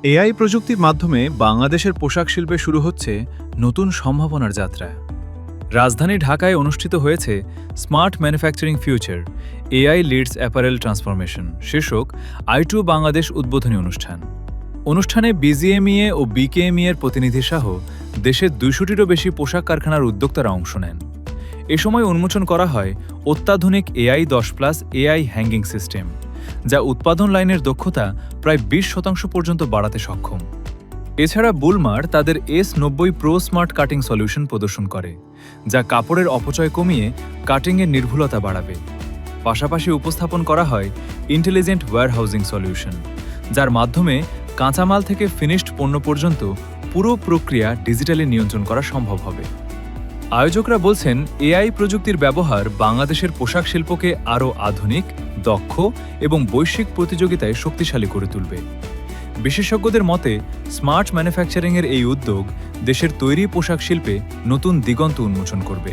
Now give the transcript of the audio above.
AI প্রযুক্তির মাধ্যমে বাংলাদেশের পোশাক শিল্পে শুরু হচ্ছে নতুন সম্ভাবনার যাত্রা। রাজধানী ঢাকায় অনুষ্ঠিত হয়েছে smart manufacturing future AI leads apparel transformation শীর্ষক I2 বাংলাদেশ উদ্বোধনী অনুষ্ঠান। অনুষ্ঠানে বিজিএমইএ ও বিকেএমইএর প্রতিনিধি সহ দেশের 200টিরও বেশি পোশাক কারখানার উদ্যোক্তারা অংশ নেন। এ সময় উন্মোচন করা হয় অত্যাধুনিক AI 10+ এআই হ্যাঙ্গিং সিস্টেম, যা উৎপাদন লাইনের দক্ষতা প্রায় 20% পর্যন্ত বাড়াতে সক্ষম। এছাড়া বুলমার তাদের S90 pro smart cutting solution প্রদর্শন করে, যা কাপড়ের অপচয় কমিয়ে কাটিংয়ের নির্ভুলতা বাড়াবে। পাশাপাশি উপস্থাপন করা হয় ইন্টেলিজেন্ট ওয়্যারহাউজিং সলিউশন, যার মাধ্যমে কাঁচামাল থেকে ফিনিশড পণ্য পর্যন্ত পুরো প্রক্রিয়া ডিজিটালি নিয়ন্ত্রণ করা সম্ভব হবে। আয়োজকরা বলছেন, এআই প্রযুক্তির ব্যবহার বাংলাদেশের পোশাক শিল্পকে আরও আধুনিক, দক্ষ এবং বৈশ্বিক প্রতিযোগিতায় শক্তিশালী করে তুলবে। বিশেষজ্ঞদের মতে, স্মার্ট ম্যানুফ্যাকচারিংয়ের এই উদ্যোগ দেশের তৈরি পোশাক শিল্পে নতুন দিগন্ত উন্মোচন করবে।